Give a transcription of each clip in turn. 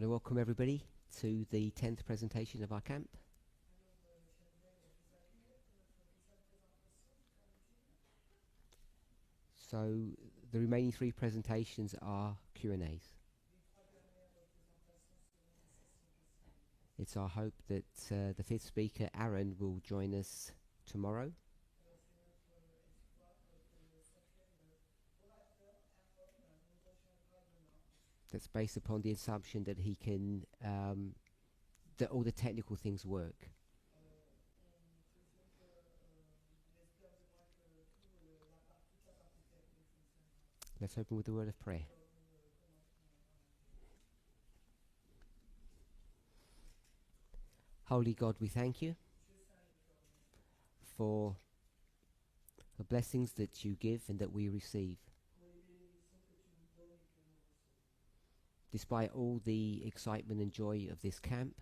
want to welcome everybody to the 10th presentation of our camp. So the remaining 3 presentations are Q&As. It's our hope that the 5th speaker, Aaron, will join us tomorrow. That's based upon the assumption that he can, that all the technical things work. Let's open with a word of prayer. Holy God, we thank you for the blessings that you give and that we receive. Despite all the excitement and joy of this camp,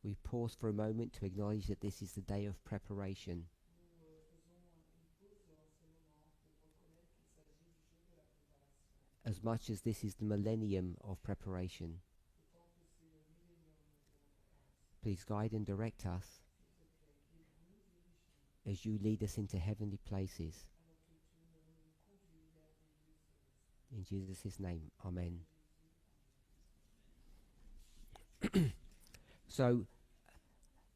we pause for a moment to acknowledge that this is the day of preparation. As much as this is the millennium of preparation, please guide and direct us as you lead us into heavenly places. In Jesus' name, Amen. So,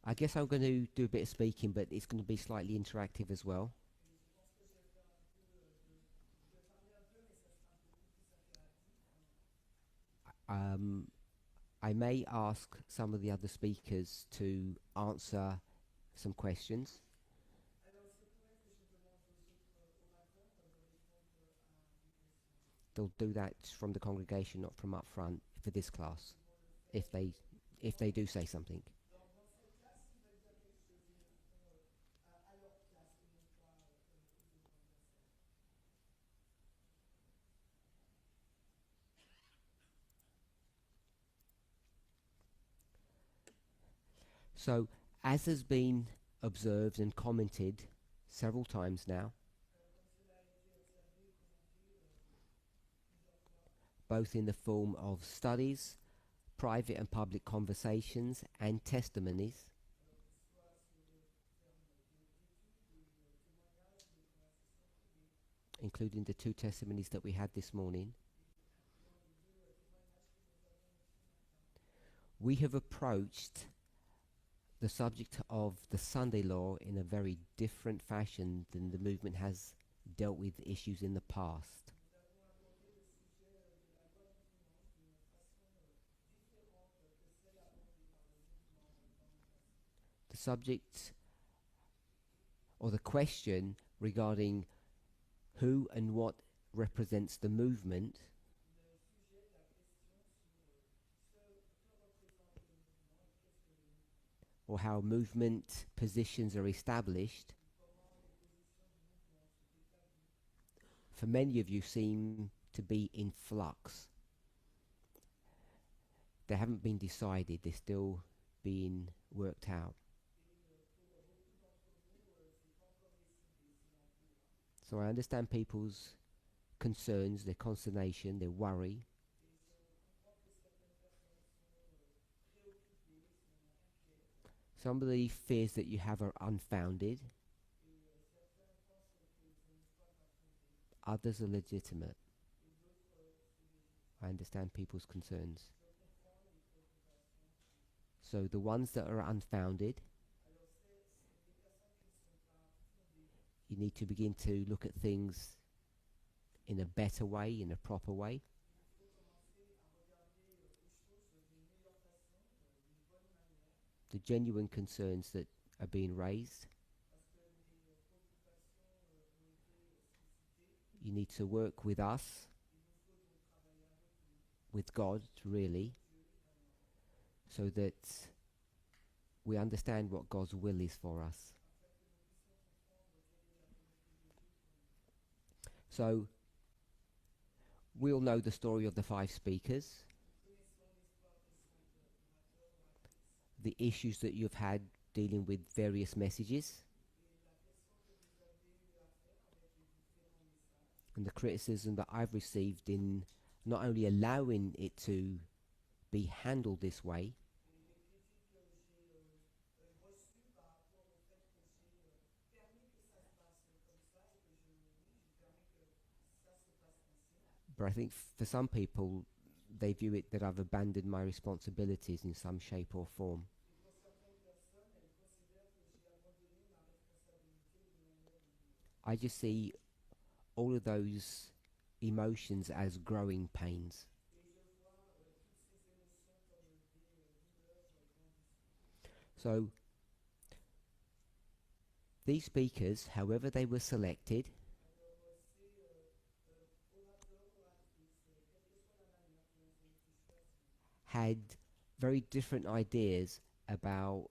I guess I'm going to do a bit of speaking, but it's going to be slightly interactive as well. I may ask some of the other speakers to answer some questions. They'll do that from the congregation, not from up front for this class, if they do say something. So, as has been observed and commented several times now, both in the form of studies, private and public conversations, and testimonies, including the 2 testimonies that we had this morning, we have approached the subject of the Sunday law in a very different fashion than the movement has dealt with issues in the past. The subject or the question regarding who and what represents the movement or how movement positions are established, for many of you seem to be in flux. They haven't been decided, they're still being worked out. So I understand people's concerns, their consternation, their worry. Some of the fears that you have are unfounded. Others are legitimate. I understand people's concerns. So the ones that are unfounded, you need to begin to look at things in a better way, in a proper way. The genuine concerns that are being raised, you need to work with us, with God really, so that we understand what God's will is for us. So, we all know the story of the 5 speakers, the issues that you've had dealing with various messages, and the criticism that I've received in not only allowing it to be handled this way, but I think for some people they view it that I've abandoned my responsibilities in some shape or form. I just see all of those emotions as growing pains. So these speakers, however they were selected, had very different ideas about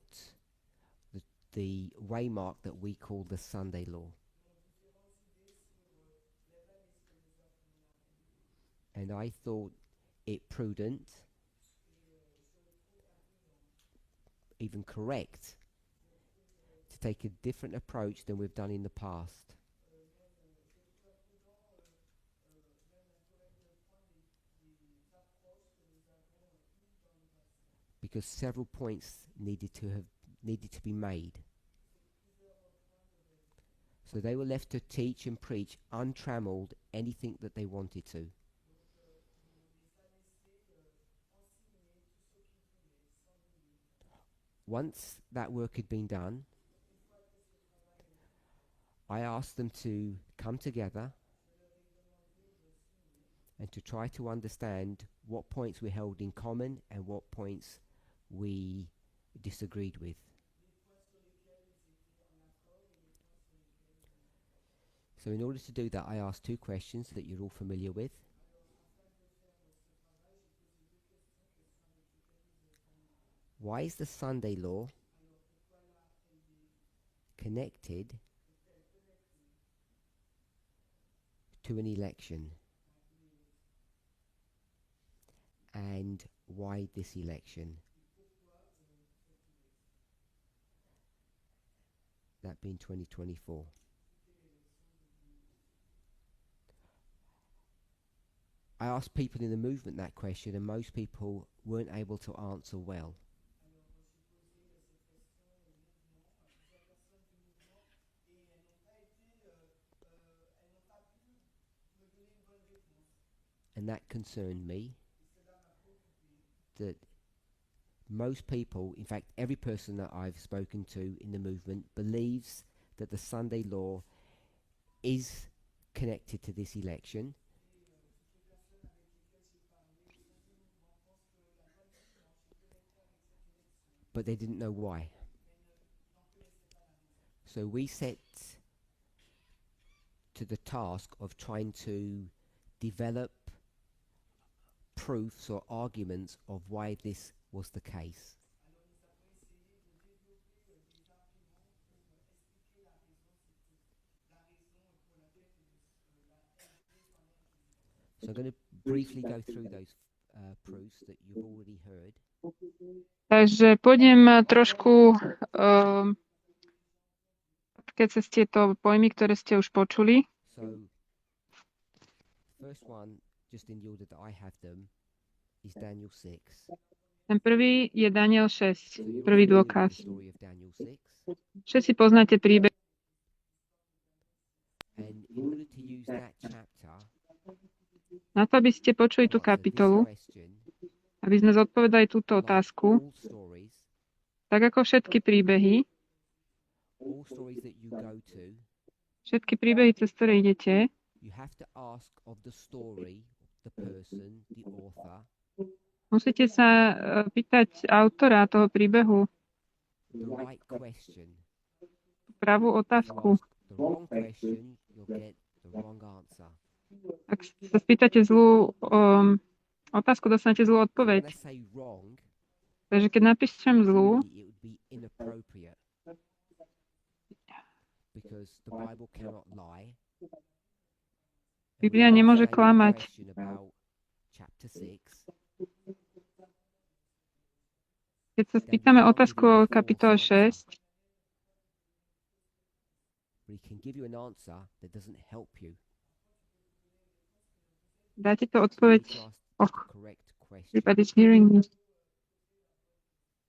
the waymark that we call the Sunday law. And I thought it prudent, even correct, to take a different approach than we've done in the past. Because several points needed to be made. So they were left to teach and preach untrammeled anything that they wanted to. Once that work had been done, I asked them to come together and to try to understand what points we held in common and what points we disagreed with. So in order to do that, I asked two questions that you're all familiar with. Why is the Sunday law connected to an election? And why this election? That being 2024. I asked people in the movement that question, and most people weren't able to answer well. And that concerned me, that most people, in fact every person that I've spoken to in the movement, believes that the Sunday law is connected to this election, but they didn't know why. So we set to the task of trying to develop proofs or arguments of why this was the case. So I'm going to briefly go through those proofs that you've already heard. Takže pôjdem trošku cez tieto pojmy, ktoré ste už počuli. So first one, just in the order that I have them, is Daniel 6. Ten prvý je Daniel 6, prvý dôkaz. Všetci poznáte príbeh. And in order to use that chapter, Na to, aby ste počuli tú kapitolu, aby sme zodpovedali túto otázku, tak ako všetky príbehy, všetky príbehy, cez ktoré idete, musíte sa pýtať autora toho príbehu pravú otázku. Ak sa spýtate zlú otázku, dostanete zlú odpoveď. Takže keď napíšem zlú, Biblia nemôže klamať. Keď sa spýtame otázku o kapitole 6, Dá ti to You odpoveď? need to ask Och, the correct question. everybody's hearing me.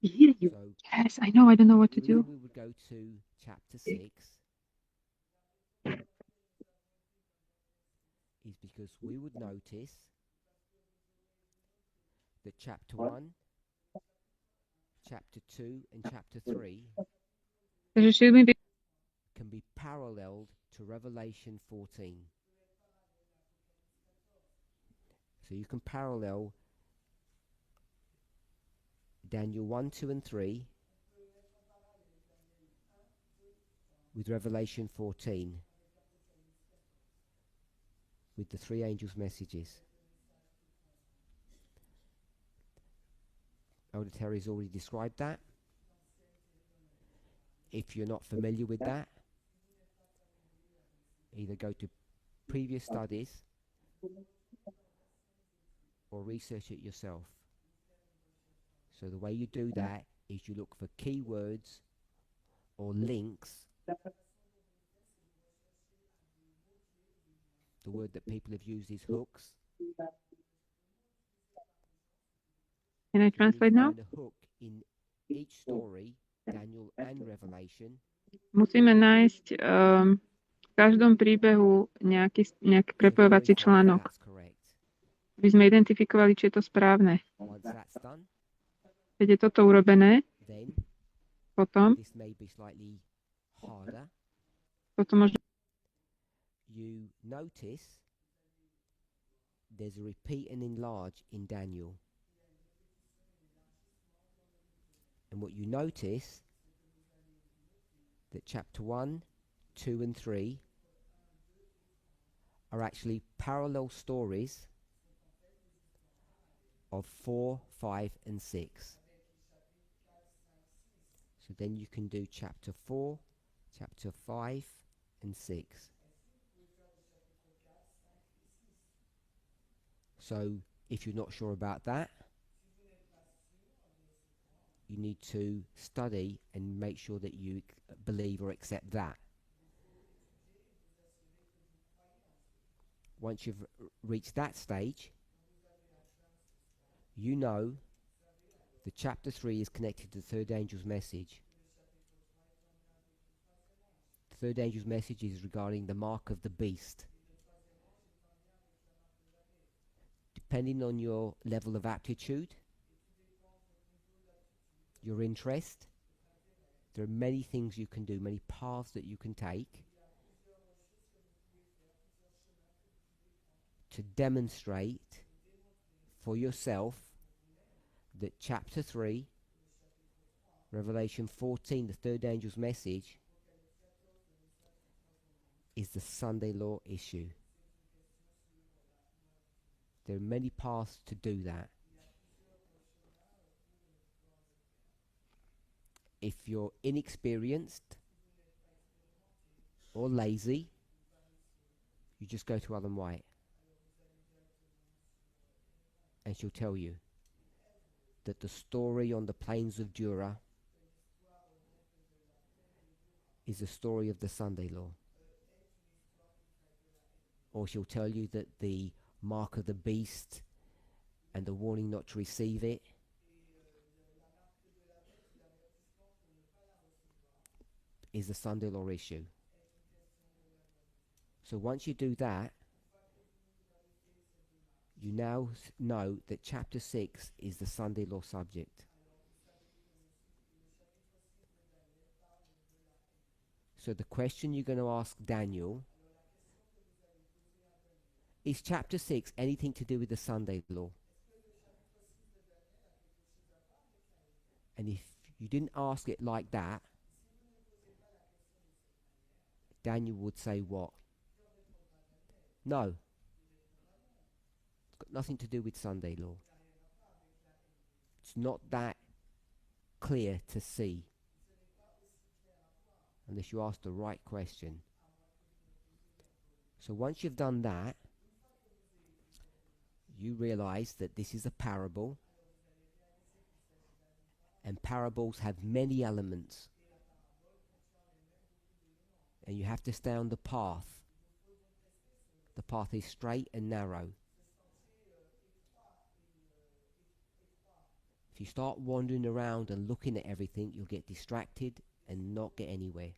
I hear you. So Yes, I know. I don't know what the to do. reason we would go to chapter 6 is because we would notice that chapter 1, chapter 2, and chapter 3 Takže šli by can be paralleled to Revelation 14. So you can parallel Daniel 1, 2, and 3 with Revelation 14 with the three angels' messages. Elder Terry's already described that. If you're not familiar with that, either go to previous studies or research it yourself. So the way you do that is you look for keywords or links. The word that people have used is hooks. Can I translate now? Find a hook in each story, Daniel and Revelation. Musíme nájsť v každom príbehu nejaký prepojovací článok, aby sme identifikovali, či je to správne. Keď je toto urobené, potom možno you notice there's a repeat and enlarge in Daniel. And what you notice that chapter 1, 2 and 3 are actually parallel stories of 4, 5 and 6. So then you can do chapter 4, chapter 5 and 6. So if you're not sure about that, you need to study and make sure that you believe or accept that. Once you've reached that stage, you know that chapter 3 is connected to the third angel's message. The third angel's message is regarding the mark of the beast. Depending on your level of aptitude, your interest, there are many things you can do, many paths that you can take to demonstrate for yourself that chapter 3, Revelation 14, the third angel's message, is the Sunday law issue. There are many paths to do that. If you're inexperienced or lazy, you just go to Ellen White and she'll tell you that the story on the plains of Dura is the story of the Sunday law. Or she'll tell you that the mark of the beast and the warning not to receive it is the Sunday law issue. So once you do that, you now know that chapter 6 is the Sunday law subject. So the question you're going to ask Daniel is chapter 6 anything to do with the Sunday law? And if you didn't ask it like that, Daniel would say what? No. It's got nothing to do with Sunday law. It's not that clear to see unless you ask the right question. So once you've done that, you realize that this is a parable, and parables have many elements, and you have to stay on the path. The path is straight and narrow. If you start wandering around and looking at everything, you'll get distracted and not get anywhere.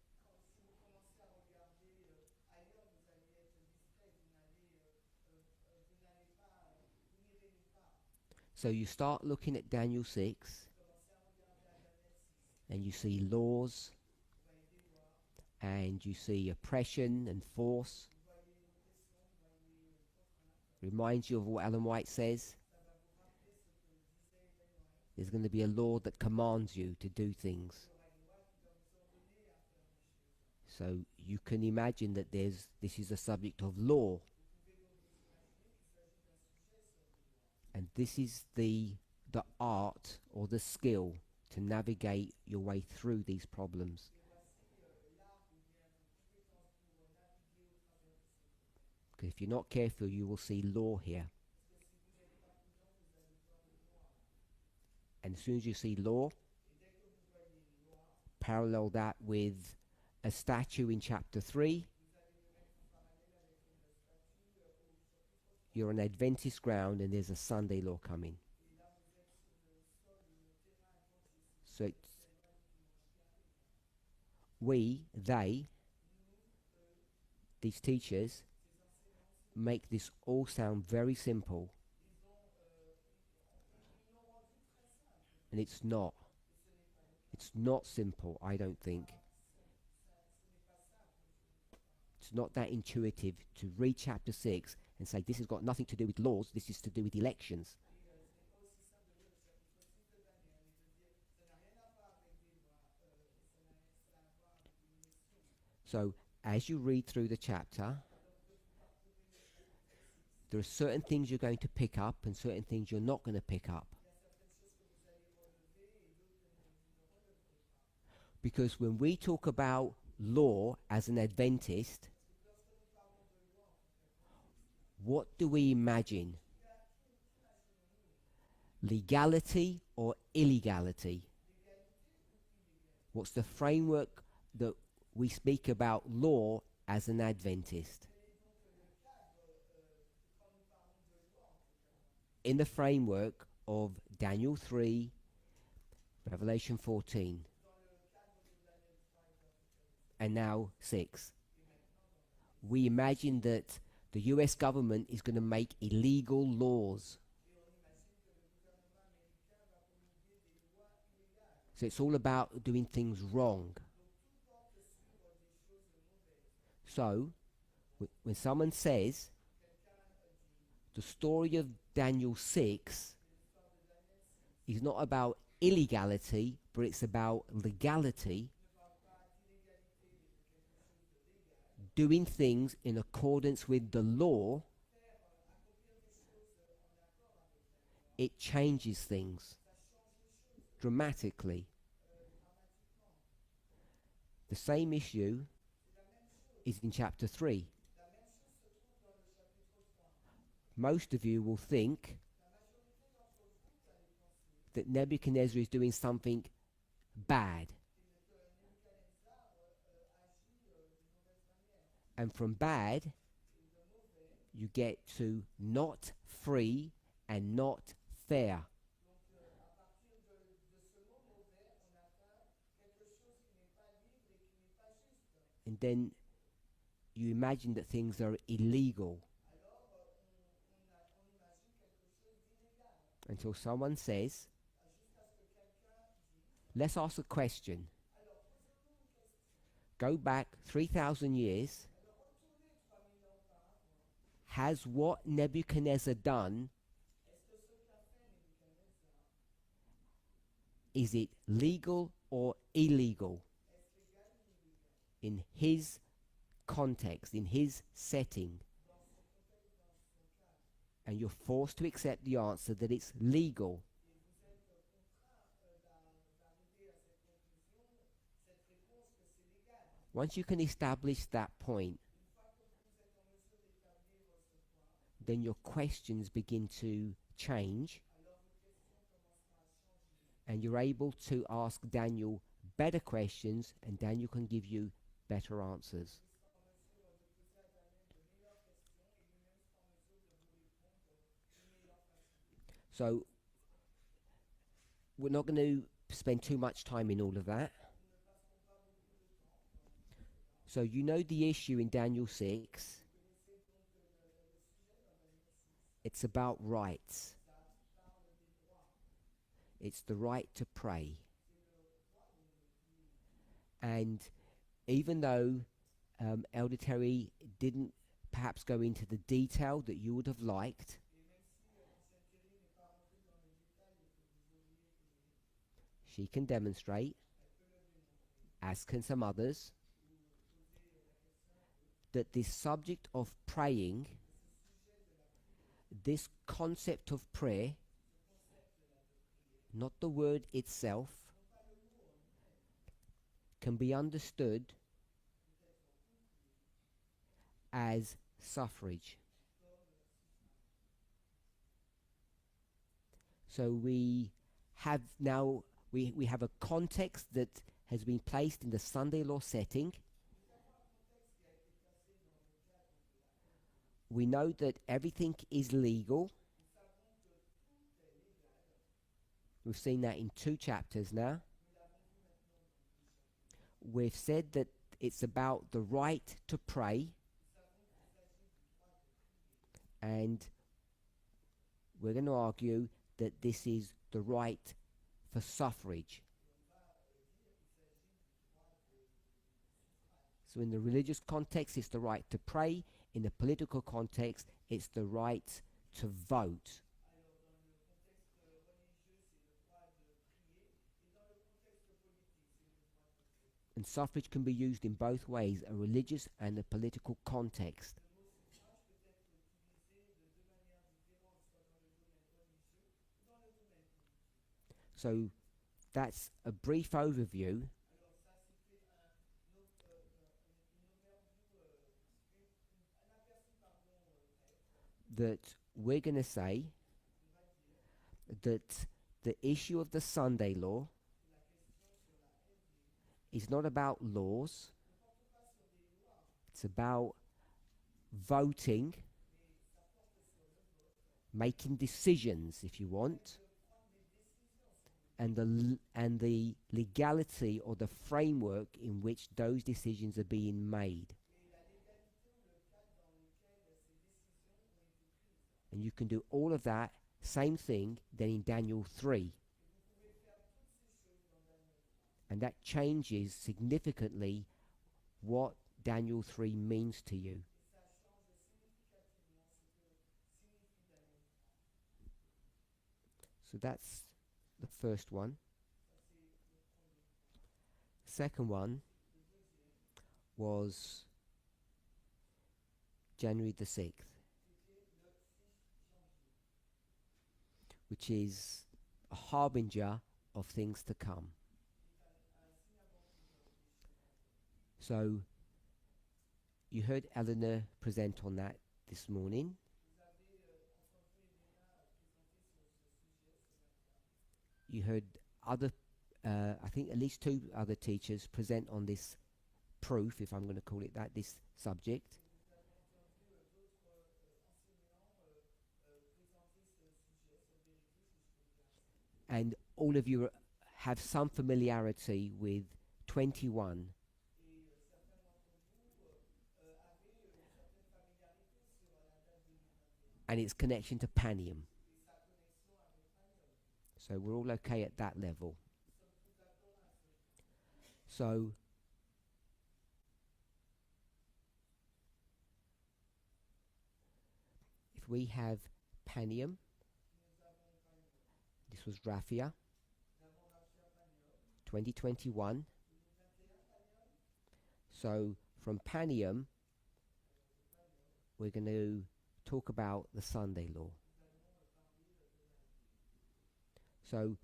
So you start looking at Daniel 6 and you see laws and you see oppression and force. Reminds you of what Ellen White says. There's going to be a law that commands you to do things. So you can imagine that this is a subject of law. And this is the art or the skill to navigate your way through these problems. Because if you're not careful, you will see law here. And as soon as you see law, parallel that with a statue in chapter 3. You're on Adventist ground and there's a Sunday law coming. So these teachers, make this all sound very simple. And it's not. It's not simple, I don't think. It's not that intuitive to read chapter 6 and say this has got nothing to do with laws, this is to do with elections. So as you read through the chapter, there are certain things you're going to pick up and certain things you're not going to pick up. Because when we talk about law as an Adventist, what do we imagine? Legality or illegality? What's the framework that we speak about law as an Adventist? In the framework of Daniel 3, Revelation 14, and now 6. We imagine that the US government is going to make illegal laws. So it's all about doing things wrong. So, when someone says the story of Daniel 6 is not about illegality, but it's about legality, doing things in accordance with the law, it changes things dramatically. The same issue is in chapter 3. Most of you will think that Nebuchadnezzar is doing something bad. And from bad, you get to not free and not fair. And then you imagine that things are illegal. Until someone says, let's ask a question. Go back 3,000 years. Has what Nebuchadnezzar done, is it legal or illegal? In his context, in his setting. And you're forced to accept the answer that it's legal. Once you can establish that point, then your questions begin to change, and you're able to ask Daniel better questions, and Daniel can give you better answers. So we're not going to spend too much time in all of that. So you know the issue in Daniel 6. It's about rights. It's the right to pray. And even though Elder Terry didn't perhaps go into the detail that you would have liked, she can demonstrate, as can some others, that this subject of praying, this concept of prayer, not the word itself, can be understood as suffrage. So we have now, we have a context that has been placed in the Sunday law setting. We know that everything is legal. We've seen that in 2 chapters now. We've said that it's about the right to pray, and we're going to argue that this is the right for suffrage. So in the religious context, it's the right to pray. In the political context, it's the right to vote. And suffrage can be used in both ways, a religious and a political context. So that's a brief overview. That we're going to say that the issue of the Sunday law is not about laws. It's about voting, making decisions, if you want, and the legality or the framework in which those decisions are being made. And you can do all of that, same thing, then in Daniel 3. And that changes significantly what Daniel 3 means to you. So that's the first one. Second one was January the 6th, which is a harbinger of things to come. So you heard Eleanor present on that this morning. You heard other, I think at least 2 other teachers present on this proof, if I'm going to call it that, this subject. And all of you have some familiarity with 21. And its connection to Panium. So we're all okay at that level. So if we have Panium, this was Raphia, 2021. So from Panium, we're going to talk about the Sunday law. So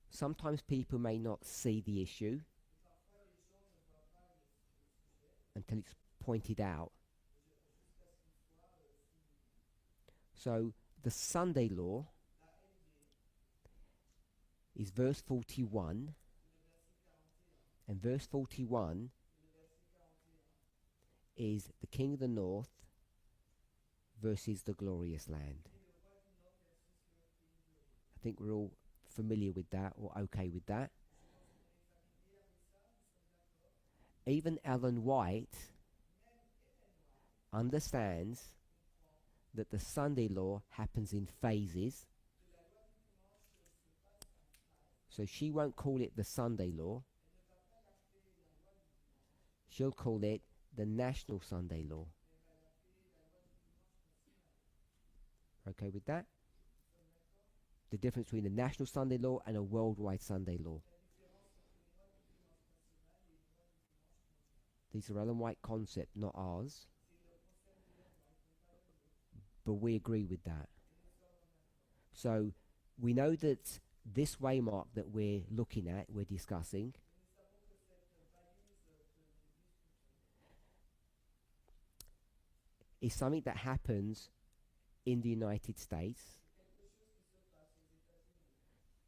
sometimes people may not see the issue until it's pointed out. So the Sunday law is verse 41, and verse 41 is the King of the North versus the glorious land. think we're all familiar with that or okay with that. Even Ellen White understands that the Sunday law happens in phases. So she won't call it the Sunday law. She'll call it the National Sunday law. Okay with that? The difference between the National Sunday law and a worldwide Sunday law. These are Ellen White concept, not ours. But we agree with that. So we know that this waymark that we're looking at, we're discussing, is something that happens in the United States.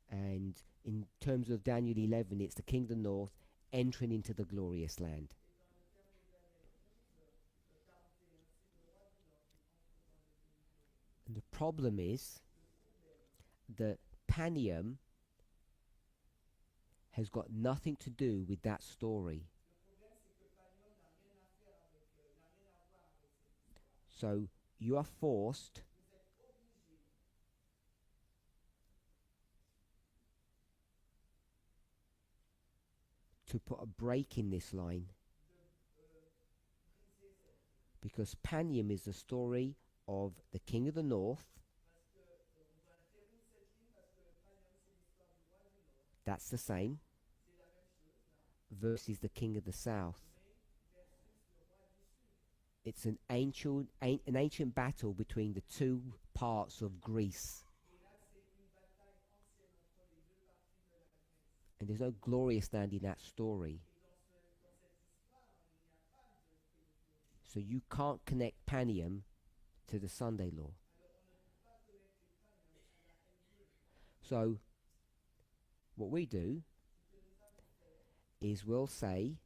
And in terms of Daniel 11, it's the King of the North entering into the glorious land. And the problem is that Panium has got nothing to do with that story. So you are forced to put a break in this line, because Panium is the story of the King of the North. That's the same. Versus the King of the South. It's an ancient battle between the two parts of Greece. And there's no glorious land in that story. So you can't connect Panium to the Sunday law. So what we do is we'll say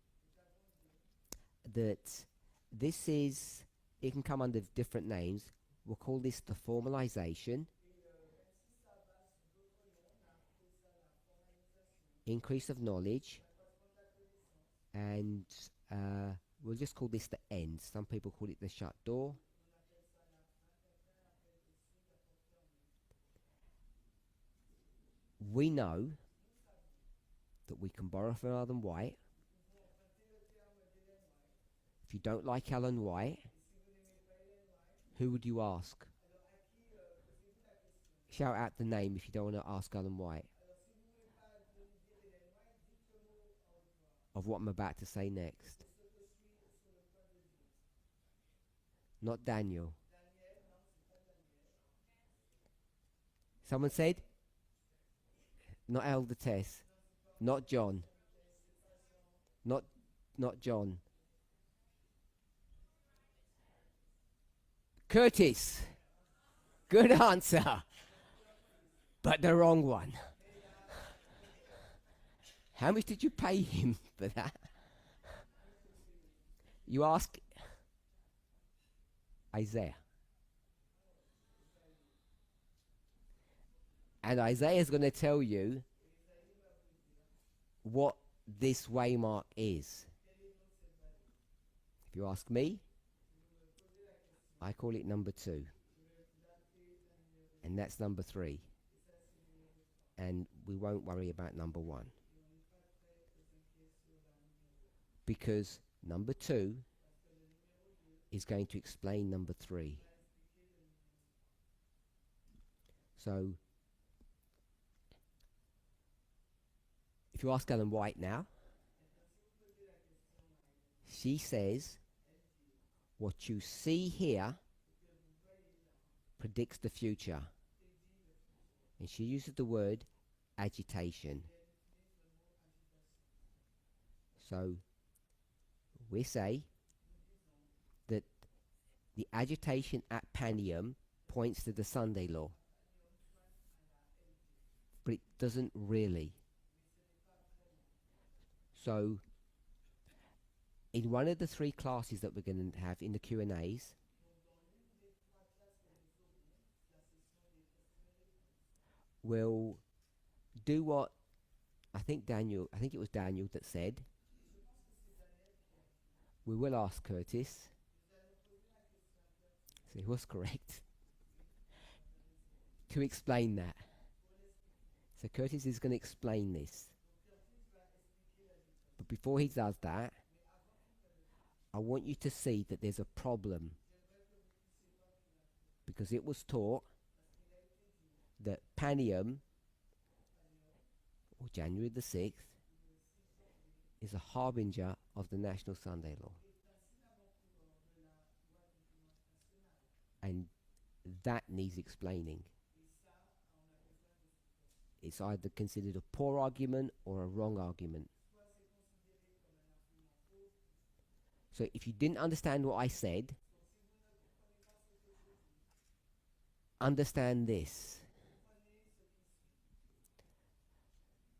that this is, it can come under different names. We'll call this the formalization, increase of knowledge, and we'll just call this the end. Some people call it the shut door. We know that we can borrow from Ellen White. If you don't like Ellen White, who would you ask? Shout out the name if you don't want to ask Ellen White. Of what I'm about to say next. Not Daniel. Someone said? Not Elder Tess. Not John. Not John. Curtis. Good answer. But the wrong one. How much did you pay him for that? You ask Isaiah. And Isaiah's going to tell you what this waymark is. If you ask me, I call it number 2. And that's number 3. And we won't worry about number 1. Because number 2 is going to explain number 3. So, if you ask Ellen White now, she says, what you see here predicts the future. And she uses the word agitation. So, we say that the agitation at Panium points to the Sunday law. But it doesn't really. So, in one of the 3 classes that we're going to have in the Q&As, will do what I think it was Daniel that said, we will ask Curtis. So he was correct. To explain that. So Curtis is going to explain this. But before he does that, I want you to see that there's a problem. Because it was taught that Panium, or January the 6th, is a harbinger of the National Sunday Law. And that needs explaining. It's either considered a poor argument or a wrong argument. So if you didn't understand what I said, understand this.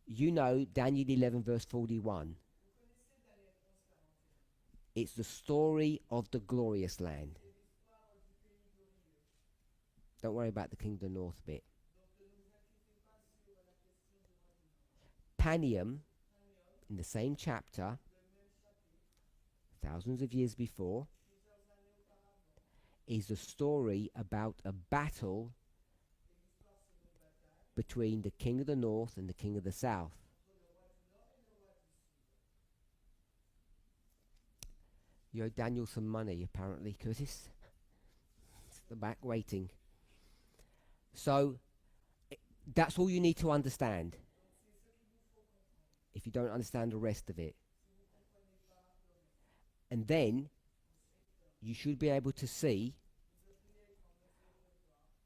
You know Daniel 11 verse 41. It's the story of the glorious land. Don't worry about the Kingdom of the North bit. Panium, in the same chapter, thousands of years before, is the story about a battle between the King of the North and the King of the South. You owe Daniel some money, apparently, Curtis. It's at the back waiting. So, that's all you need to understand. If you don't understand the rest of it. And then, you should be able to see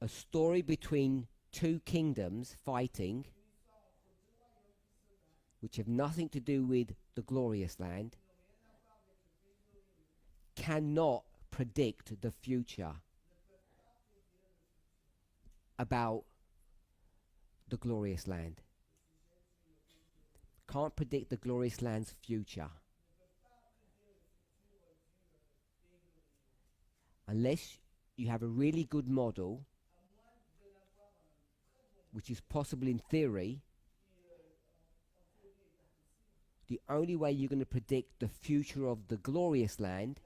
a story between two kingdoms fighting, which have nothing to do with the glorious land, cannot predict the future about the glorious land. Can't predict the glorious land's future. Unless you have a really good model, which is possible in theory, the only way you're going to predict the future of the glorious land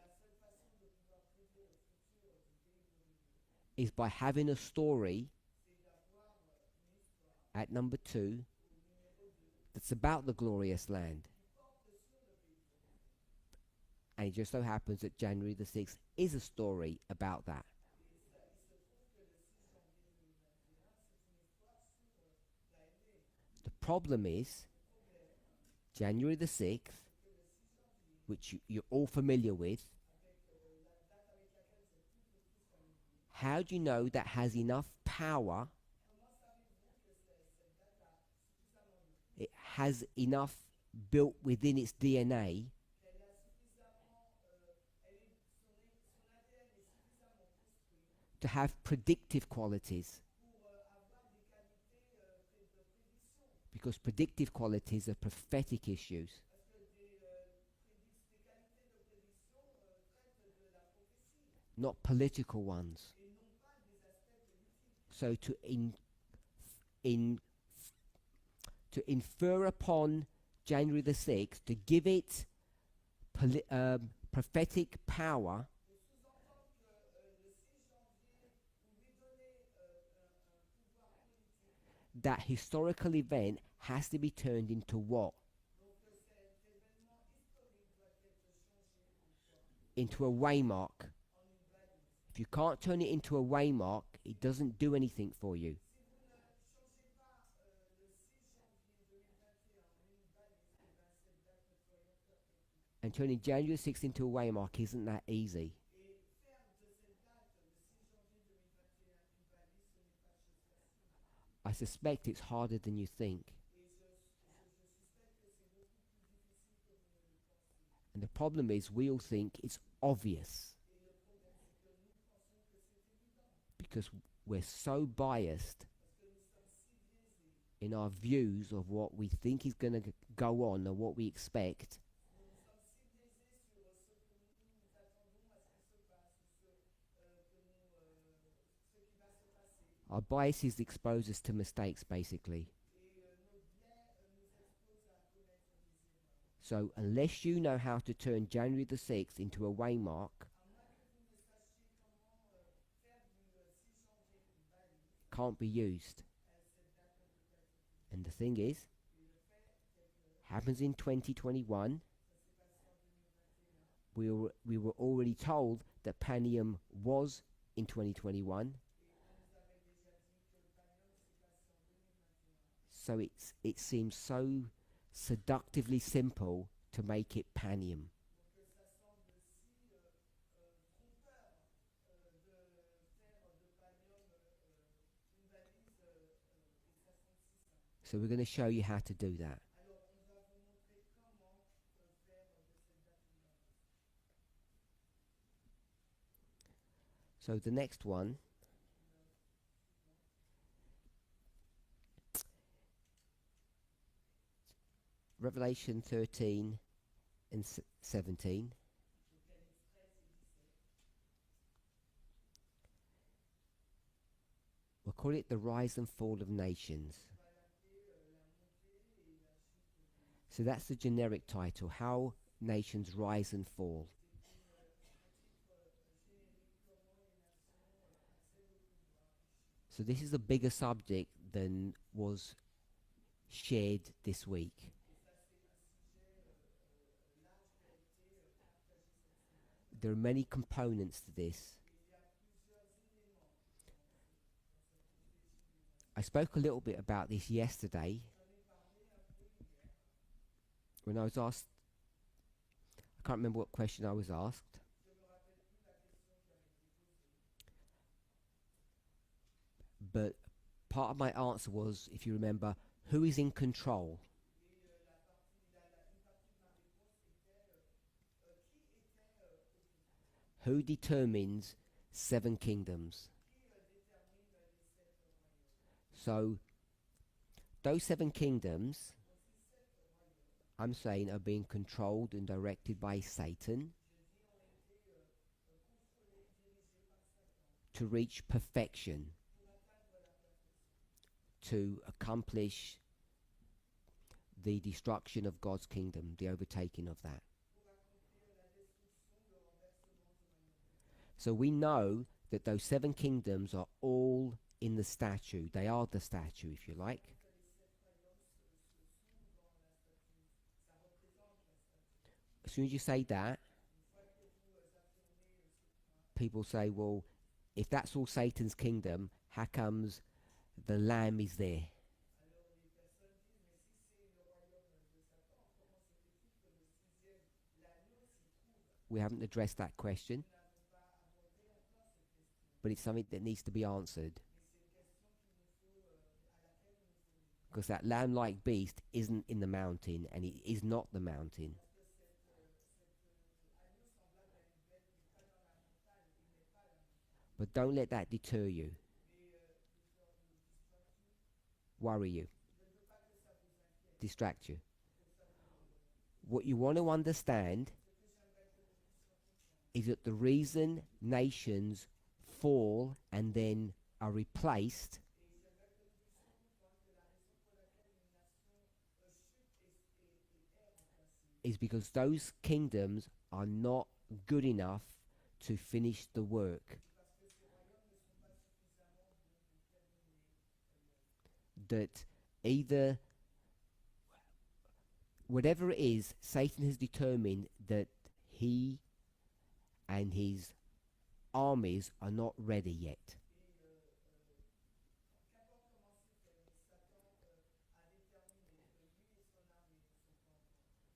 is by having a story at number 2 that's about the glorious land. And it just so happens that January the 6th is a story about that. The problem is, January the 6th, which you're all familiar with, how do you know that has enough power? It has enough built within its DNA to have predictive qualities. Because predictive qualities are prophetic issues. Not political ones. So to infer upon January the 6th, to give it prophetic power, that historical event has to be turned into what? Into a waymark. If you can't turn it into a waymark, it doesn't do anything for you. And turning January 6th into a waymark isn't that easy. I suspect it's harder than you think. And the problem is, we all think it's obvious. Because we're so biased in our views of what we think is going to go on or what we expect. Our biases expose us to mistakes, basically. So unless you know how to turn January the 6th into a waymark, can't be used. And the thing is, happens in 2021. We were already told that Panium was in 2021. So it seems so seductively simple to make it Panium. So we're going to show you how to do that. So the next one, Revelation 13 and 17. We'll call it the rise and fall of nations. So that's the generic title, how nations rise and fall. So this is a bigger subject than was shared this week. There are many components to this. I spoke a little bit about this yesterday when I was asked, I can't remember what question I was asked. But part of my answer was, if you remember, who is in control? Who determines 7 kingdoms? So, those 7 kingdoms, I'm saying, are being controlled and directed by Satan to reach perfection, to accomplish the destruction of God's kingdom, the overtaking of that. So we know that those 7 kingdoms are all in the statue. They are the statue, if you like. As soon as you say that, people say, well, if that's all Satan's kingdom, how comes the Lamb is there? We haven't addressed that question, but it's something that needs to be answered. Because that lamb-like beast isn't in the mountain, and it is not the mountain. But don't let that deter you, worry you, distract you. What you want to understand is that the reason nations fall and then are replaced is because those kingdoms are not good enough to finish the work. That either, whatever it is, Satan has determined that he and his armies are not ready yet.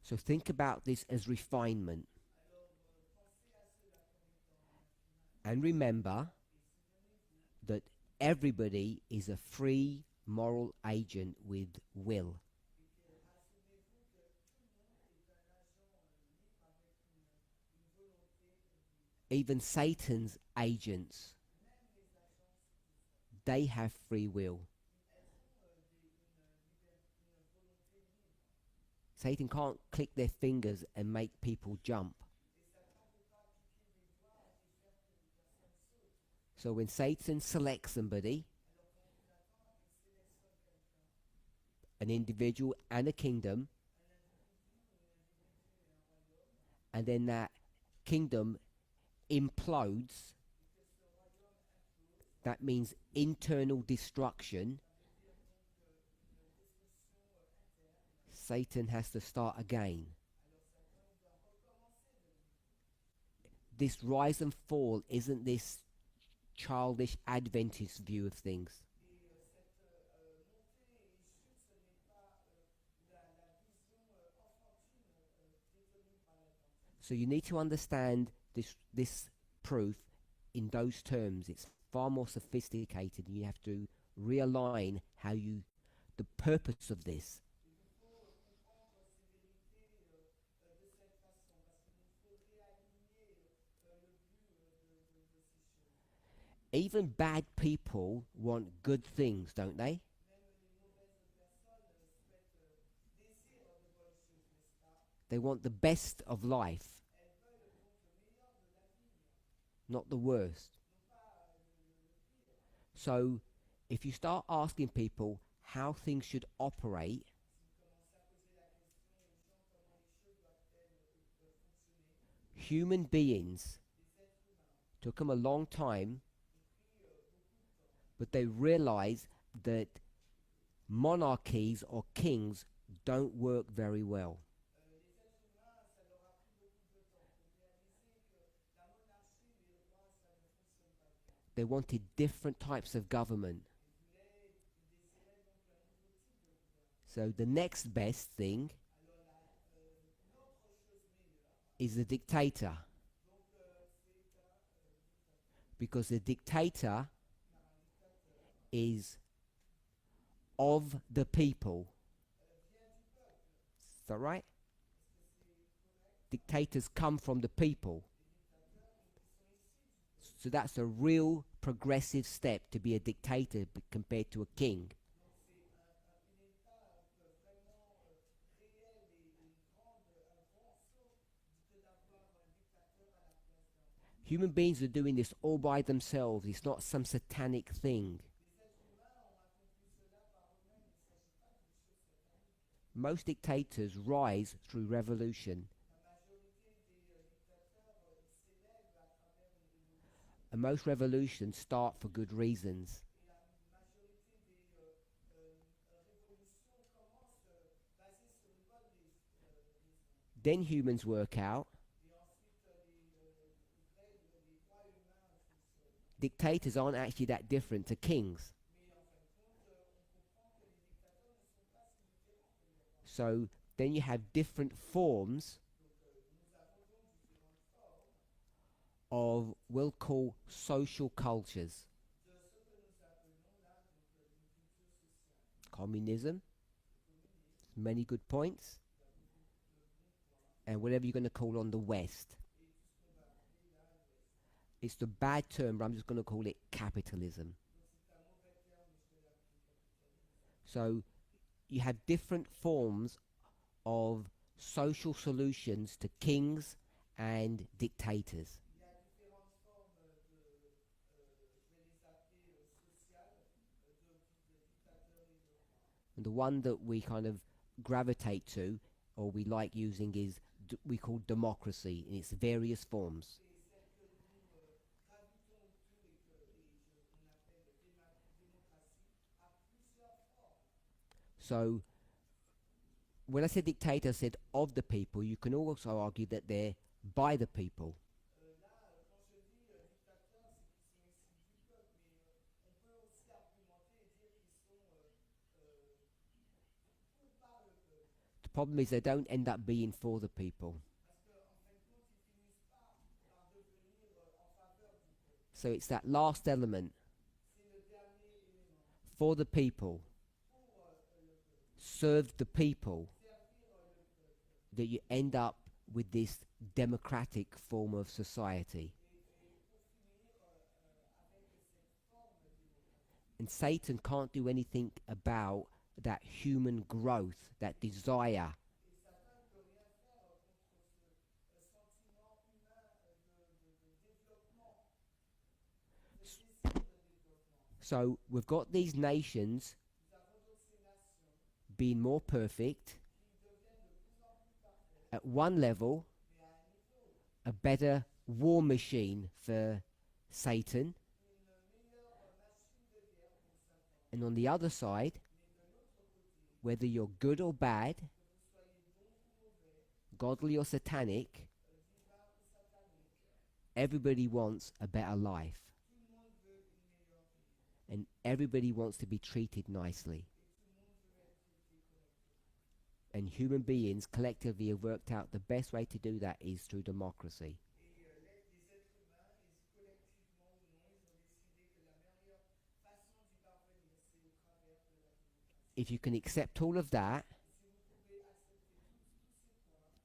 So think about this as refinement. And remember that everybody is a free moral agent with will. Even Satan's agents, they have free will. Satan can't click their fingers and make people jump. So when Satan selects somebody, an individual and a kingdom, and then that kingdom implodes. That means internal destruction. Satan has to start again. This rise and fall isn't this childish Adventist view of things. So you need to understand this proof in those terms. It's far more sophisticated, and you have to realign the purpose of this. Even bad people want good things, don't they? They want the best of life, not the worst. So if you start asking people how things should operate, human beings took them a long time, but they realize that monarchies or kings don't work very well. They wanted different types of government. So the next best thing is the dictator. Because the dictator is of the people. Is that right? Dictators come from the people. So that's a real progressive step to be a dictator compared to a king. Human beings are doing this all by themselves. It's not some satanic thing. Most dictators rise through revolution. And most revolutions start for good reasons. Then humans work out. Dictators aren't actually that different to kings. So then you have different forms of, we'll call, social cultures. Communism, many good points, and whatever you're going to call on the West. It's the bad term, but I'm just going to call it capitalism. So you have different forms of social solutions to kings and dictators. And the one that we kind of gravitate to, or we like using, is we call democracy in its various forms. So when I said dictator, I said of the people. You can also argue that they're by the people. The problem is they don't end up being for the people. So it's that last element, for the people, serve the people, that you end up with this democratic form of society. And Satan can't do anything about that human growth, that desire. So we've got these nations being more perfect, at one level, a better war machine for Satan, and on the other side, whether you're good or bad, godly or satanic, everybody wants a better life. And everybody wants to be treated nicely. And human beings collectively have worked out the best way to do that is through democracy. If you can accept all of that,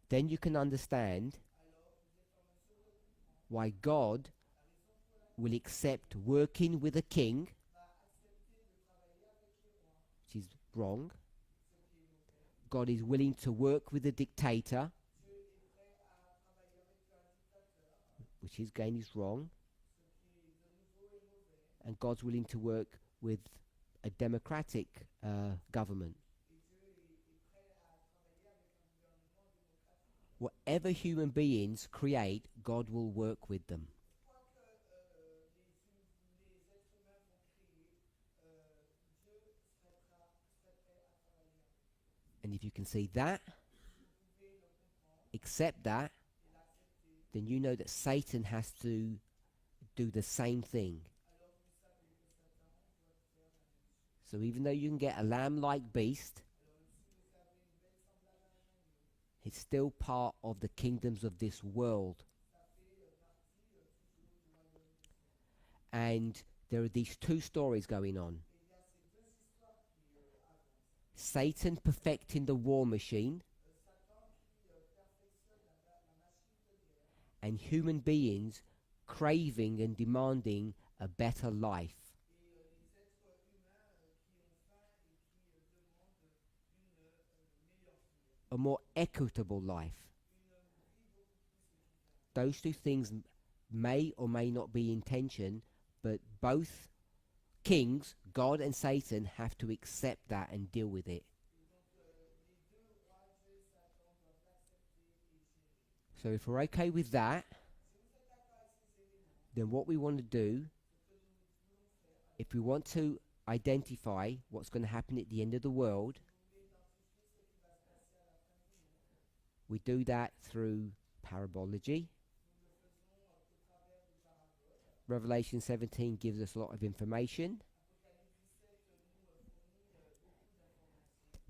then you can understand why God will accept working with a king, which is wrong. God is willing to work with a dictator, which is again is wrong. And God's willing to work with a democratic government. Whatever human beings create, God will work with them. And if you can see that, accept that, then you know that Satan has to do the same thing. So even though you can get a lamb-like beast, it's still part of the kingdoms of this world. And there are these two stories going on. Satan perfecting the war machine, and human beings craving and demanding a better life. A more equitable life. Those two things may or may not be in tension, but both kings, God and Satan, have to accept that and deal with it. So if we're okay with that, then what we want to do, if we want to identify what's going to happen at the end of the world, we do that through parabology. Revelation 17 gives us a lot of information,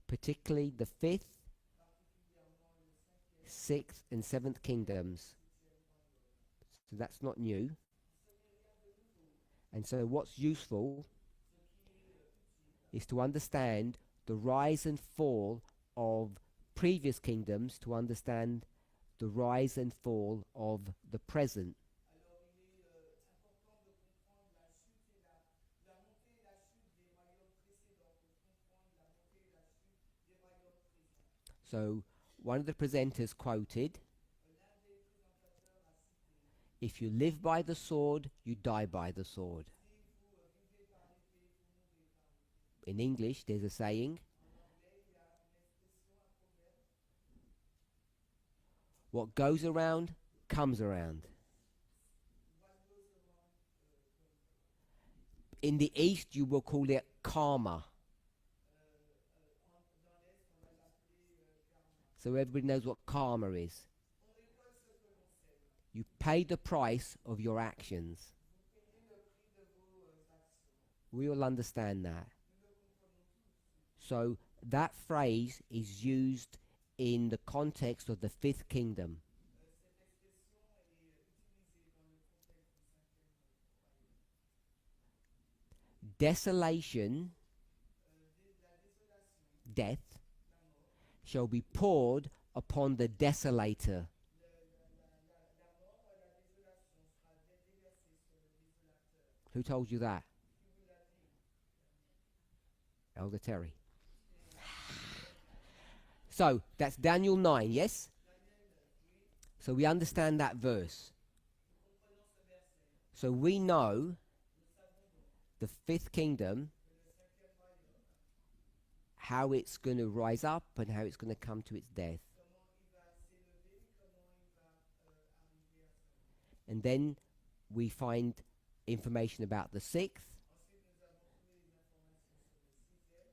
particularly the 5th, 6th and 7th kingdoms. So that's not new. And so what's useful is to understand the rise and fall of previous kingdoms, to understand the rise and fall of the present. So one of the presenters quoted, "If you live by the sword, you die by the sword." In English, there's a saying, what goes around, comes around. In the East, you will call it karma. So everybody knows what karma is. You pay the price of your actions. We all understand that. So that phrase is used in the context of the 5th kingdom. Desolation, death, shall be poured upon the desolator. Who told you that? Elder Terry. So that's Daniel 9, yes? So we understand that verse. So we know the 5th kingdom how it's going to rise up and how it's going to come to its death. And then we find information about the sixth,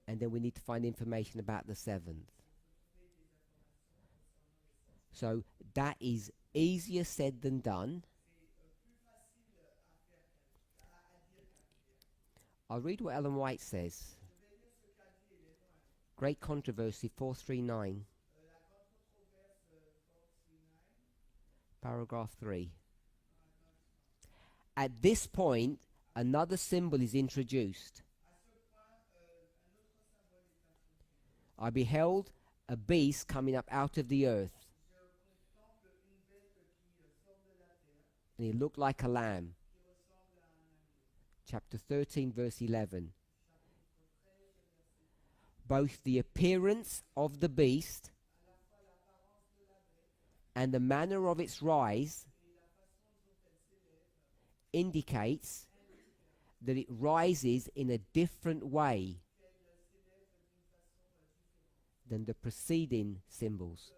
and then we need to find information about the seventh. So that is easier said than done. I'll read what Ellen White says. Great Controversy 439, paragraph 3. At this point, another symbol is introduced. I beheld a beast coming up out of the earth, and he looked like a lamb. Chapter 13, verse 11. Both the appearance of the beast and the manner of its rise indicates that it rises in a different way than the preceding symbols.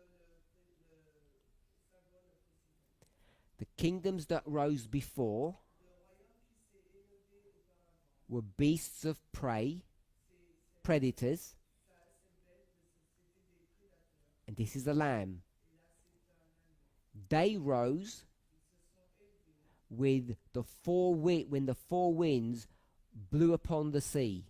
The kingdoms that rose before were beasts of prey, predators, and this is a lamb. They rose with the when the four winds blew upon the sea.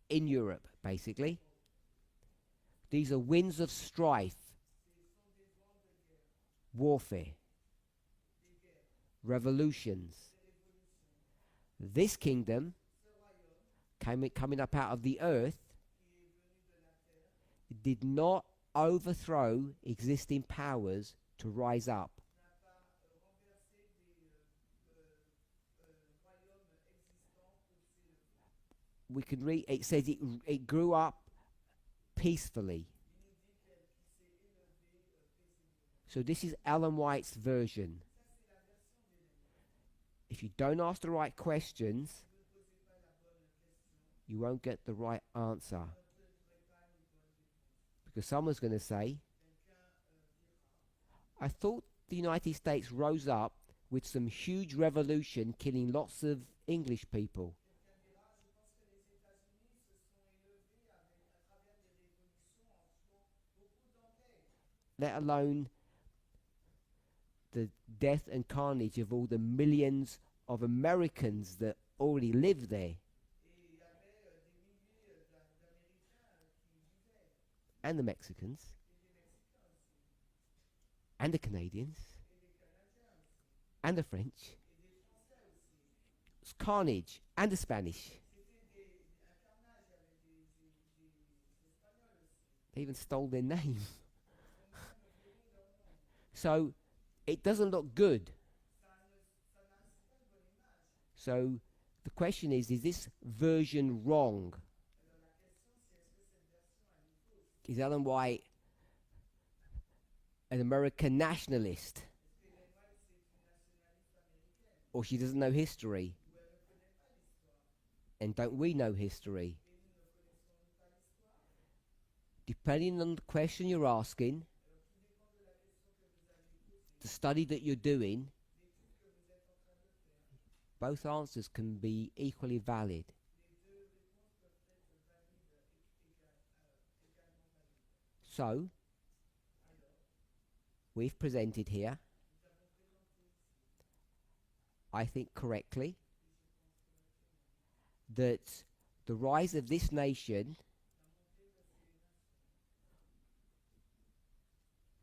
In Europe, basically. These are winds of strife, warfare, revolutions. This kingdom, coming up out of the earth, did not overthrow existing powers to rise up. We can read, it says it grew up peacefully. So this is Ellen White's version. If you don't ask the right questions, you won't get the right answer. Because someone's going to say, I thought the United States rose up with some huge revolution killing lots of English people. Let alone the death and carnage of all the millions of Americans that already live there. And the Mexicans. And the Canadians. And the French. It's carnage. And the Spanish. They even stole their name. So it doesn't look good. So the question is this version wrong? Is Ellen White an American nationalist? Or she doesn't know history? And don't we know history? Depending on the question you're asking, the study that you're doing, both answers can be equally valid. So, we've presented here, I think correctly, that the rise of this nation,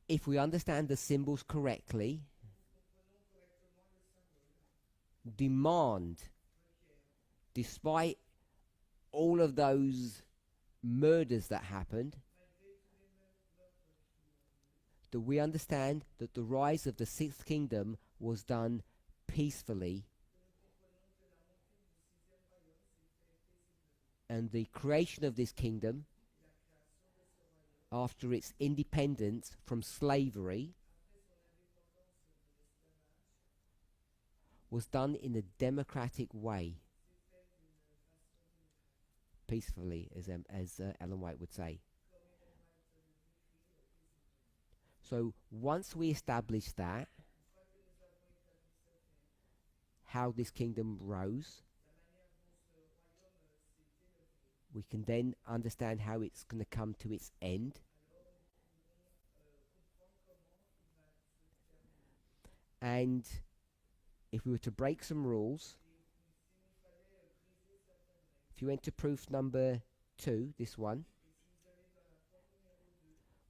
if we understand the symbols correctly, demand, despite all of those murders that happened, that we understand that the rise of the Sixth Kingdom was done peacefully, and the creation of this kingdom after its independence from slavery was done in a democratic way. peacefully, as Ellen White would say. So once we establish that, how this kingdom rose, we can then understand how it's going to come to its end. And if we were to break some rules, if you went to proof number 2, this one,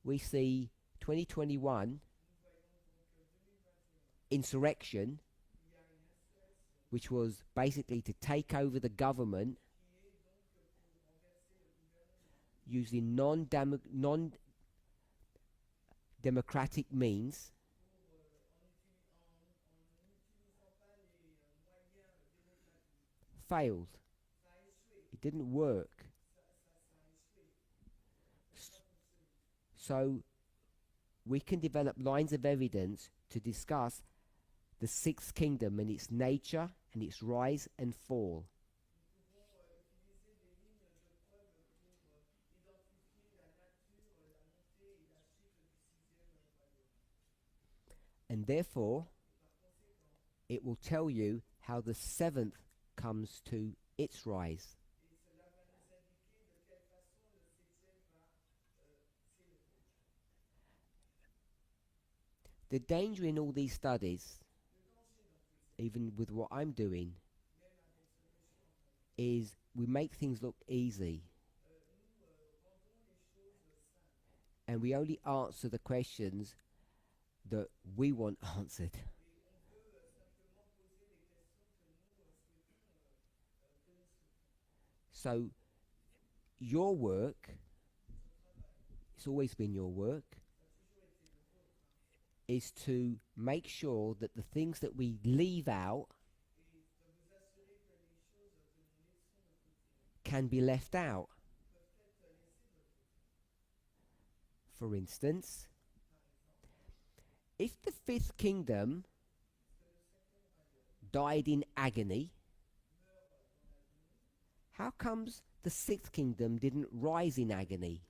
we see 2021 insurrection, which was basically to take over the government using non-democratic means, failed. It didn't work. So we can develop lines of evidence to discuss the sixth kingdom and its nature and its rise and fall. And therefore, it will tell you how the seventh comes to its rise. The danger in all these studies, even with what I'm doing, is we make things look easy. And we only answer the questions that we want answered. So your work, it's always been your work, is to make sure that the things that we leave out can be left out. For instance, if the fifth kingdom died in agony, how comes the sixth kingdom didn't rise in agony?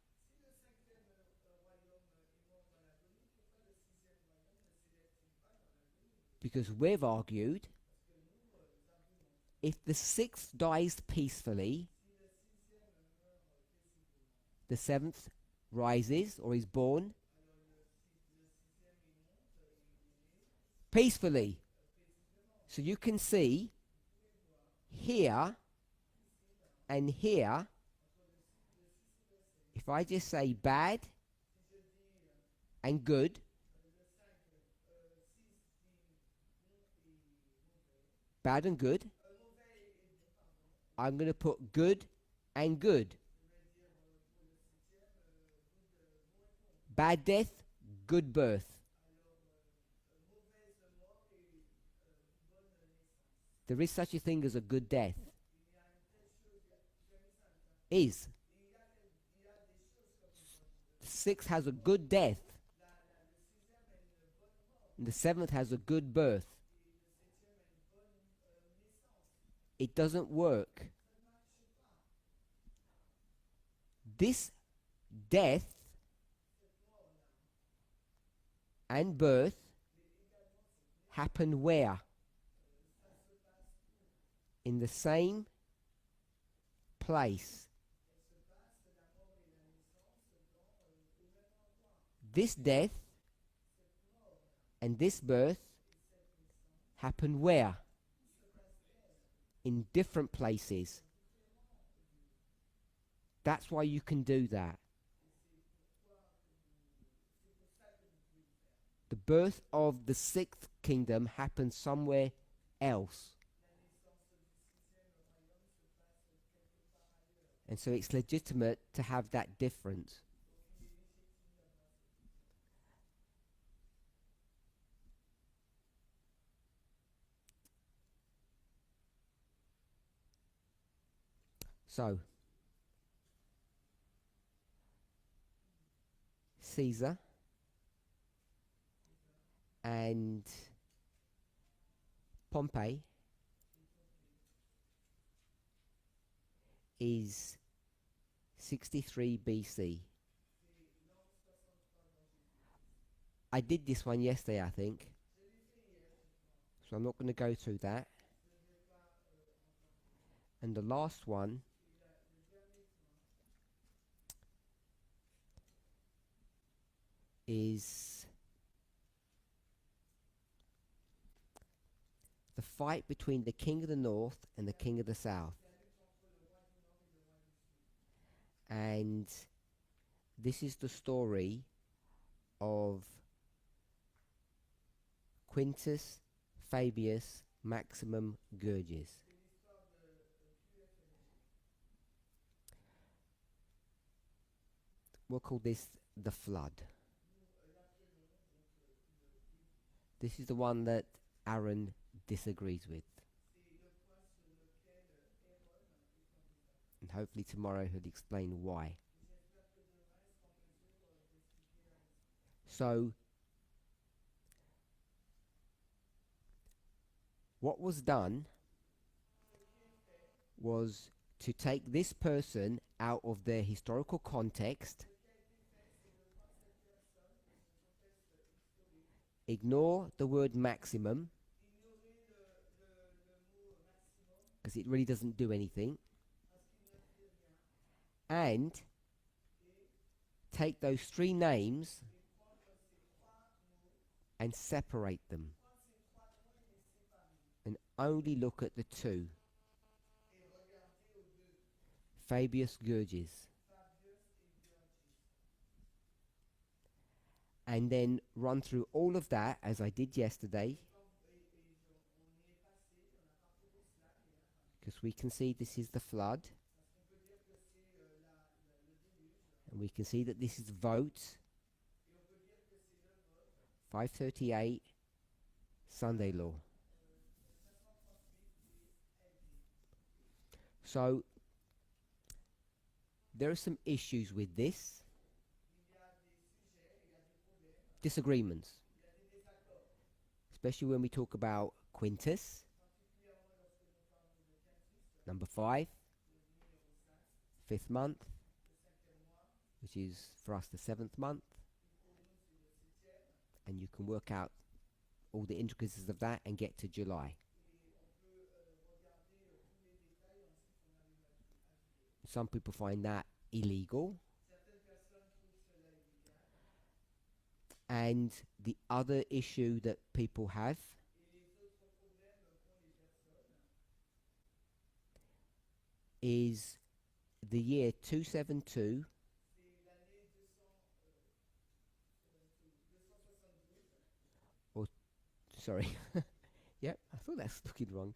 Because we've argued, if the sixth dies peacefully, the seventh rises or is born peacefully. So you can see here and here, if I just say bad and good, bad and good, I'm going to put good and good. Bad death, good birth. There is such a thing as a good death. Is. The sixth has a good death. And the seventh has a good birth. It doesn't work. This death and birth happen where? In the same place. This death and this birth happen where? In different places. That's why you can do that. The birth of the sixth kingdom happens somewhere else. And so it's legitimate to have that difference. So, Caesar and Pompey is 63 BC. I did this one yesterday, I think, so I'm not going to go through that. And the last one is the fight between the king of the north and the king of the south. And this is the story of Quintus Fabius Maximum Gurgis. We'll call this the flood. This is the one that Aaron disagrees with. And hopefully tomorrow he'll explain why. So, what was done was to take this person out of their historical context, ignore the word maximum, because it really doesn't do anything, and take those three names and separate them, and only look at the two. Fabius Gurgis. And then run through all of that as I did yesterday, because we can see this is the flood, and we can see that this is vote 538 Sunday law. So there are some issues with this, disagreements, especially when we talk about Quintus, number 5, 5th month, which is for us the 7th month, and you can work out all the intricacies of that and get to July. Some people find that illegal, and the other issue that people have is the year 272, or sorry, yep, I thought that's looking wrong.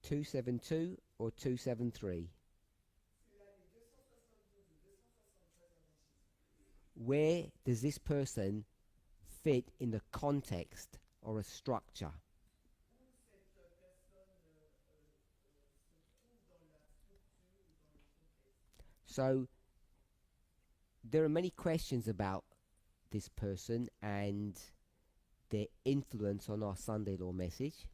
272 or 273. Where does this person fit in the context or a structure? So there are many questions about this person and their influence on our Sunday law message.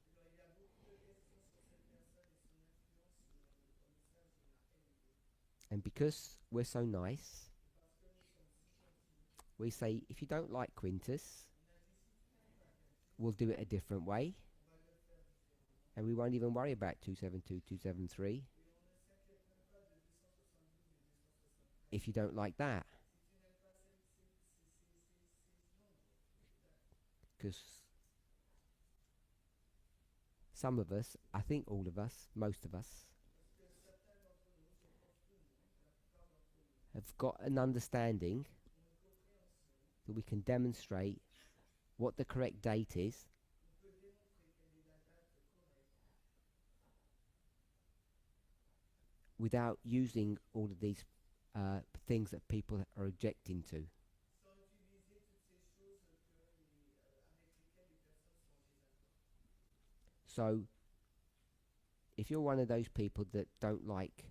And because we're so nice, we say, if you don't like Quintus, we'll do it a different way. And we won't even worry about 272, 273 if you don't like that. Because some of us, I think all of us, most of us, have got an understanding that we can demonstrate what the correct date is without using all of these things that people are objecting to. So, if you're one of those people that don't like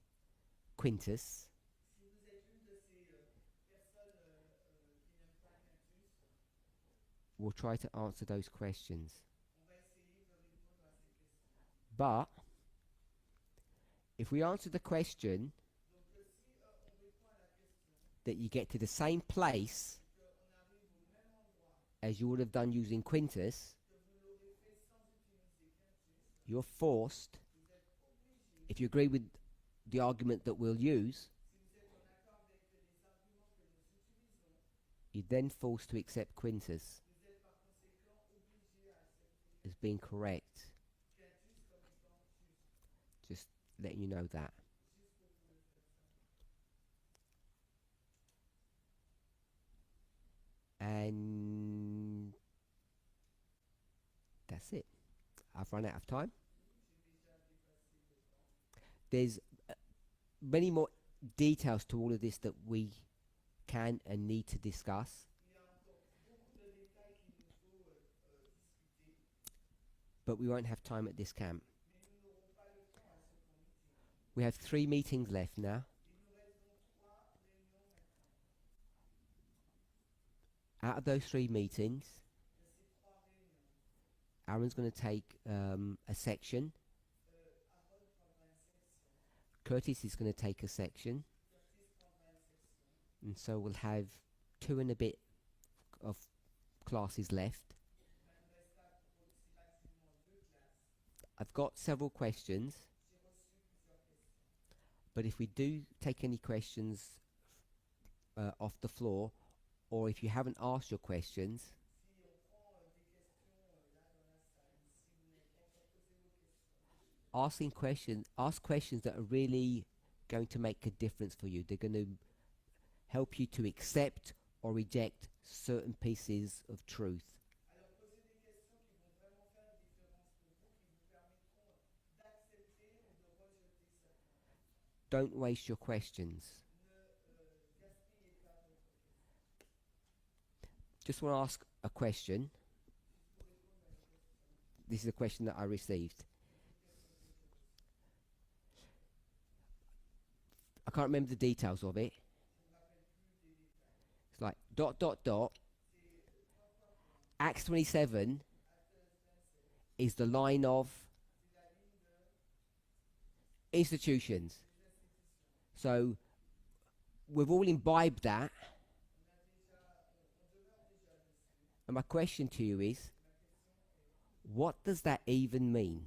Quintus, we'll try to answer those questions. But If we answer the question, that you get to the same place as you would have done using Quintus, you're forced, if you agree with the argument that we'll use, you're then forced to accept Quintus as being correct. Just letting you know that. And that's it. I've run out of time. There's many more details to all of this that we can and need to discuss. But we won't have time at this camp. We have 3 meetings left now. Out of those 3 meetings, Aaron's going to take a section. Curtis is going to take a section. And so we'll have 2 and a bit of classes left. I've got several questions. But if we do take any questions off the floor, or if you haven't asked your questions, ask questions that are really going to make a difference for you. They're going to help you to accept or reject certain pieces of truth. Don't waste your questions. Just want to ask a question. This is a question that I received. I can't remember the details of it. It's like ... Acts 27 is the line of institutions. So we've all imbibed that. And my question to you is, what does that even mean?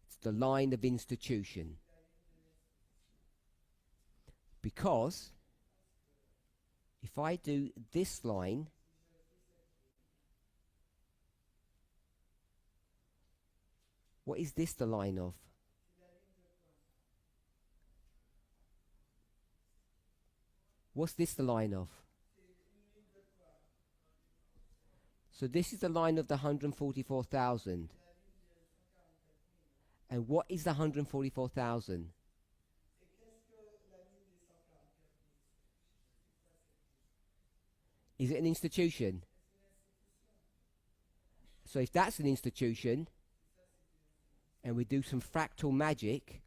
It's the line of institution. Because if I do this line, what is this the line of? What's this the line of? So this is the line of the 144,000. And what is the 144,000? Is it an institution? So if that's an institution, and we do some fractal magic,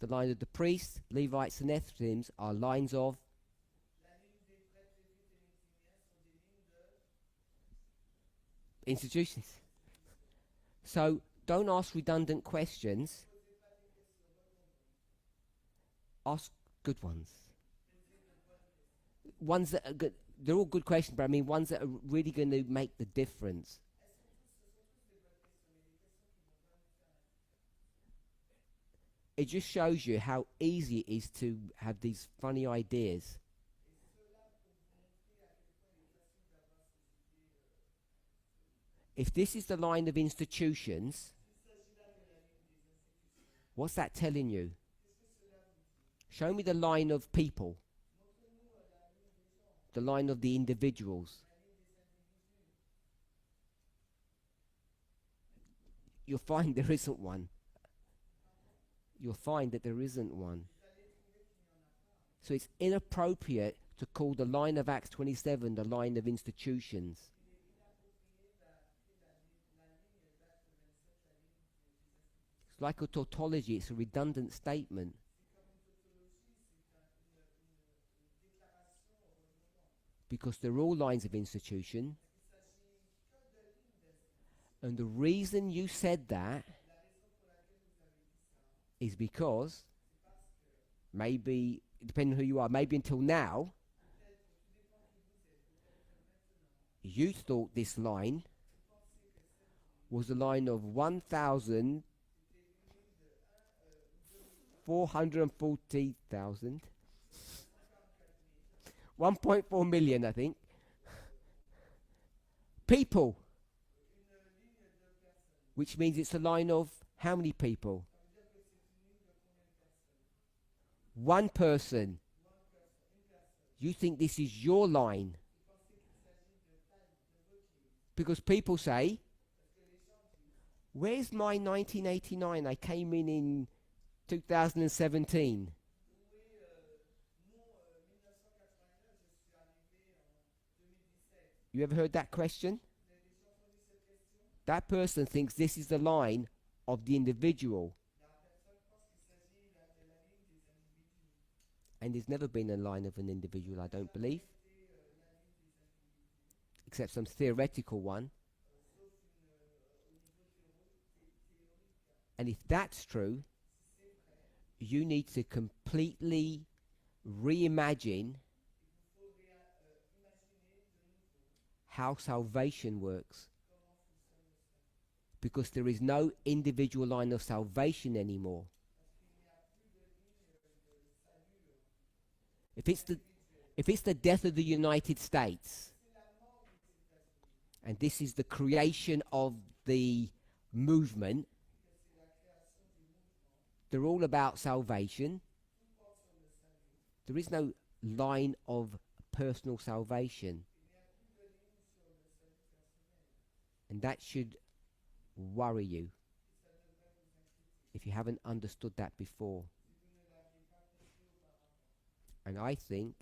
the line of the priests, Levites, and Nephilim are lines of institutions. So don't ask redundant questions. Ask good ones. Ones that are good. They're all good questions, but I mean ones that are really going to make the difference. It just shows you how easy it is to have these funny ideas. If this is the line of institutions, what's that telling you? Show me the line of people. The line of the individuals. You'll find there isn't one. You'll find that there isn't one. So it's inappropriate to call the line of Acts 27 the line of institutions. It's like a tautology. It's a redundant statement. Because they're all lines of institution. And the reason you said that, is because maybe, depending on who you are, maybe until now, you thought this line was a line of 1,440,000, 1.4 million, I think, people, which means it's a line of how many people? One person. You think this is your line because people say, where's my 1989? I came in 2017. You ever heard that question? That person thinks this is the line of the individual. And there's never been a line of an individual, I don't believe. Except some theoretical one. And if that's true, you need to completely reimagine how salvation works. Because there is no individual line of salvation anymore. If it's the death of the United States, and this is the creation of the movement, they're all about salvation. There is no line of personal salvation. And that should worry you if you haven't understood that before. And I think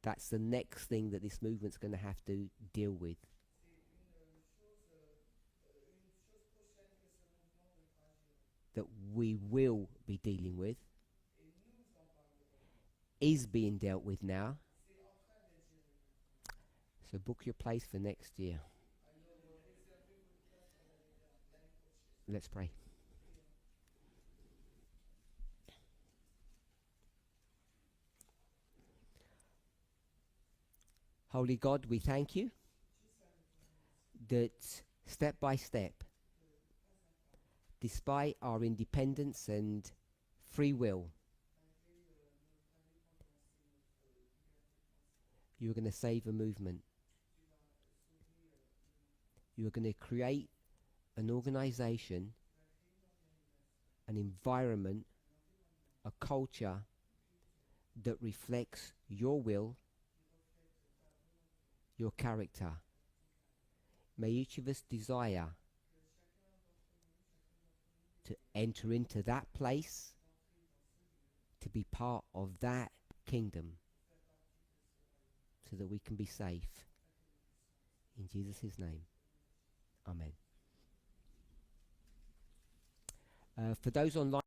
that's the next thing that this movement's going to have to deal with. That we will be dealing with, is being dealt with now. So book your place for next year. Let's pray. Holy God, we thank you that step by step, despite our independence and free will, you are going to save a movement. You are going to create an organization, an environment, a culture that reflects your will, your character. May each of us desire to enter into that place, to be part of that kingdom, so that we can be safe. In Jesus' name, amen. For those online,